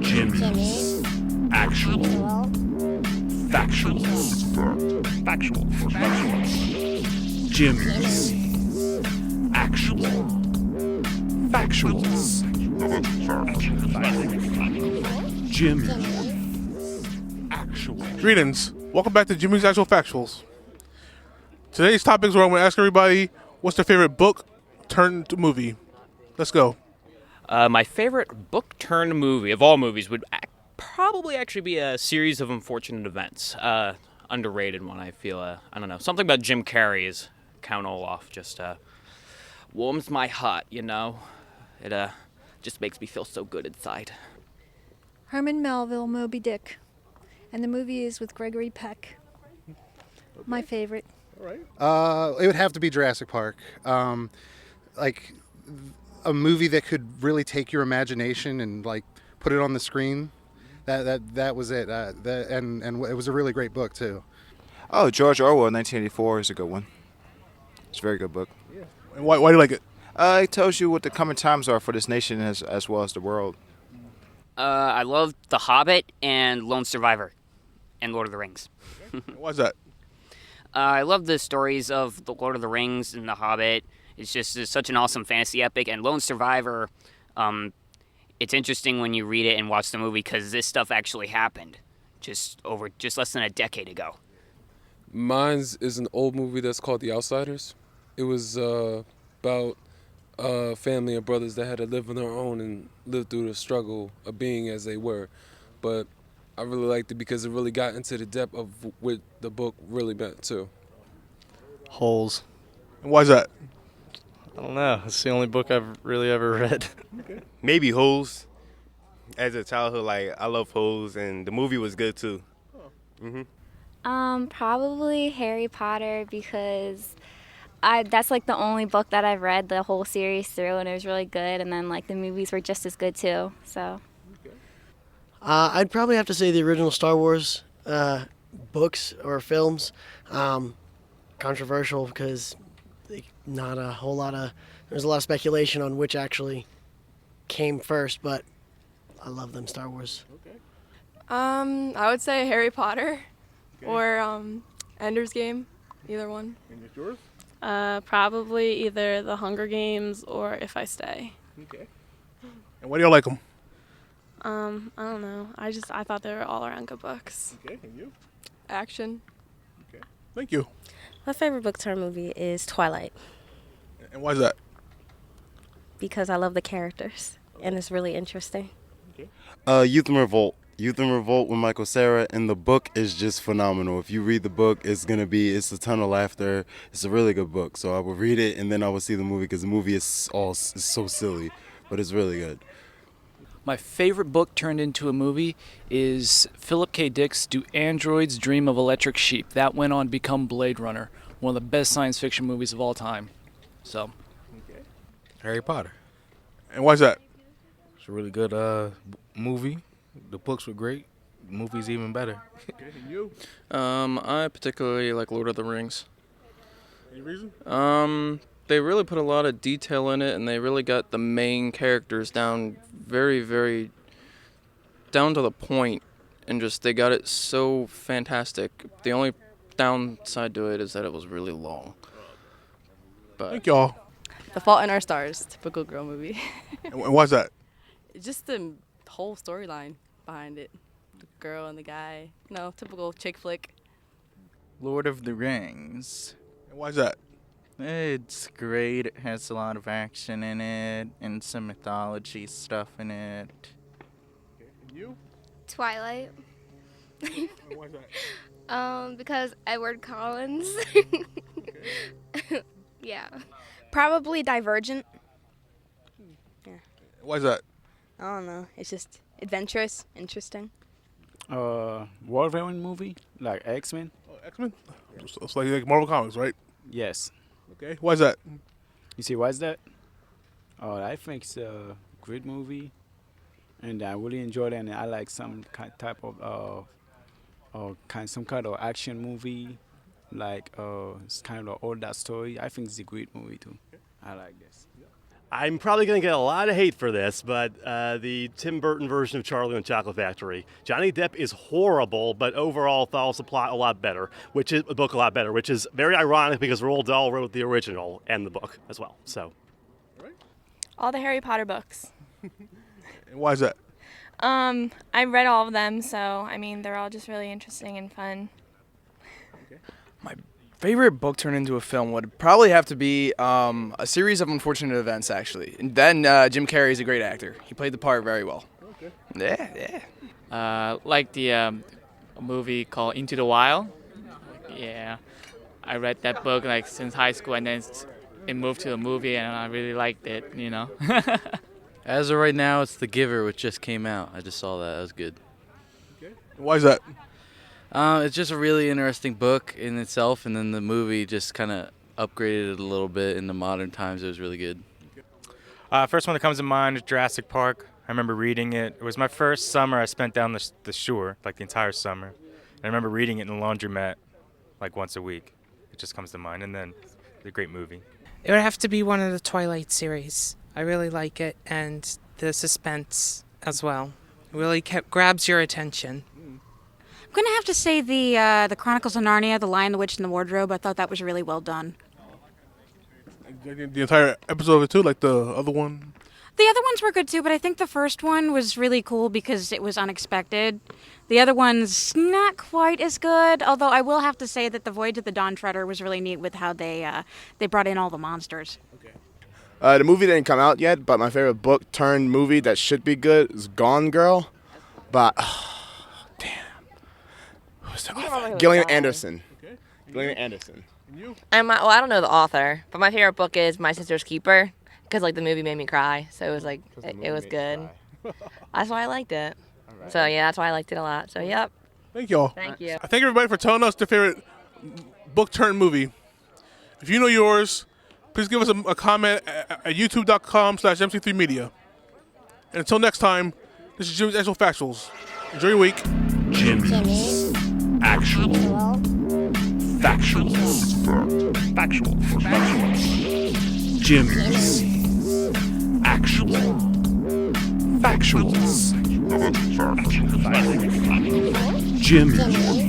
Jimmie's Actual Factuals. Jimmie's Actual Factuals. Jimmie's Actual. Greetings. Welcome back to Jimmie's Actual Factuals. Today's topics where I'm going to ask everybody what's their favorite book turned to movie. Let's go. My favorite book turned movie of all movies would probably actually be a series of unfortunate events. Underrated one, I feel. I don't know. Something about Jim Carrey's Count Olaf just warms my heart, you know? It just makes me feel so good inside. Herman Melville, Moby Dick. And the movie is with Gregory Peck. My favorite. All right. It would have to be Jurassic Park. Like a movie that could really take your imagination and like put it on the screen. That was it. And it was a really great book too. Oh, George Orwell, 1984 is a good one. It's a very good book. Yeah. And why do you like it? It tells you what the coming times are for this nation as well as the world. I love The Hobbit and Lone Survivor and Lord of the Rings. Why's that? I love the stories of The Lord of the Rings and The Hobbit. It's such an awesome fantasy epic. And Lone Survivor, it's interesting when you read it and watch the movie because this stuff actually happened just less than a decade ago. Mine's is an old movie that's called The Outsiders. It was about a family of brothers that had to live on their own and live through the struggle of being as they were. But I really liked it because it really got into the depth of what the book really meant too. Holes. And why's that? I don't know. It's the only book I've really ever read. Okay. Maybe Holes. As a childhood, I love Holes, and the movie was good too. Probably Harry Potter because that's like the only book that I've read the whole series through, and it was really good. And then the movies were just as good too. So. I'd probably have to say the original Star Wars books or films. Controversial because not a whole lot of there's a lot of speculation on which actually came first, but I love them Star Wars. Okay. I would say Harry Potter or Ender's Game, either one. And it's yours? Probably either The Hunger Games or If I Stay. Okay. And why do you like them? I don't know. I thought they were all around good books. Okay, and you? Action. Okay. Thank you. My favorite book turned movie is Twilight. And why's that? Because I love the characters and it's really interesting. Okay. Youth and Revolt. Youth and Revolt with Michael Cera, and the book is just phenomenal. If you read the book, it's a ton of laughter. It's a really good book. So I would read it and then I would see the movie because the movie is so silly, but it's really good. My favorite book turned into a movie is Philip K. Dick's Do Androids Dream of Electric Sheep? That went on to become Blade Runner, one of the best science fiction movies of all time. So, okay. Harry Potter. And why's that? It's a really good movie. The books were great. The movie's even better. Okay, and you? I particularly like Lord of the Rings. Any reason? They really put a lot of detail in it, and they really got the main characters down very, very down to the point, and just they got it so fantastic. The only downside to it is that it was really long. But thank y'all. The Fault in Our Stars, typical girl movie. And why's that? Just the whole storyline behind it. The girl and the guy. Typical chick flick. Lord of the Rings. And why's that? It's great. It has a lot of action in it and some mythology stuff in it. Okay. And you? Twilight. And why's that? Because Edward Collins. Okay. Yeah. Probably Divergent. Yeah. Why's that? I don't know. It's just adventurous, interesting. Wolverine movie, like X-Men. Oh, X-Men? It's like Marvel Comics, right? Yes. Okay. Why's that? You see, why's that? I think it's a great movie, and I really enjoyed it. And I like some type of some kind of action movie, like it's kind of all that story. I think it's a great movie too. I like this. I'm probably going to get a lot of hate for this, but the Tim Burton version of Charlie and the Chocolate Factory. Johnny Depp is horrible, but overall follows the plot a lot better, which is the book a lot better, which is very ironic because Roald Dahl wrote the original and the book as well. So, All the Harry Potter books. And why is that? I read all of them, so I mean they're all just really interesting and fun. Favorite book turned into a film would probably have to be A Series of Unfortunate Events, actually. And then Jim Carrey is a great actor. He played the part very well. Okay. Yeah. Like the movie called Into the Wild. Yeah, I read that book like since high school, and then it moved to a movie, and I really liked it. You know. As of right now, it's The Giver, which just came out. I just saw that. That was good. Why is that? It's just a really interesting book in itself, and then the movie just kind of upgraded it a little bit in the modern times. It was really good. First one that comes to mind is Jurassic Park. I remember reading it. It was my first summer I spent down the shore, like the entire summer. And I remember reading it in the laundromat like once a week. It just comes to mind. And then it's a great movie. It would have to be one of the Twilight series. I really like it, and the suspense as well. It really grabs your attention. I'm going to have to say the Chronicles of Narnia, The Lion, the Witch, and the Wardrobe. I thought that was really well done. The entire episode of it too, like the other one? The other ones were good too, but I think the first one was really cool because it was unexpected. The other one's not quite as good, although I will have to say that The Voyage of the Dawn Treader was really neat with how they brought in all the monsters. The movie didn't come out yet, but my favorite book turned movie that should be good is Gone Girl. But, Gillian Anderson. Gillian Anderson. I don't know the author, but my favorite book is My Sister's Keeper because like the movie made me cry, so it was like it was good. That's why I liked it. So yeah, that's why I liked it a lot. So yep. Thank y'all. Thank you. I thank everybody for telling us their favorite book turned movie. If you know yours, please give us a comment at youtube.com/MC3media. And until next time, this is Jimmy's Actual Factuals. Enjoy your week. Jimmy's Actual Factuals. Jimmy's Actual Factuals. Jimmy's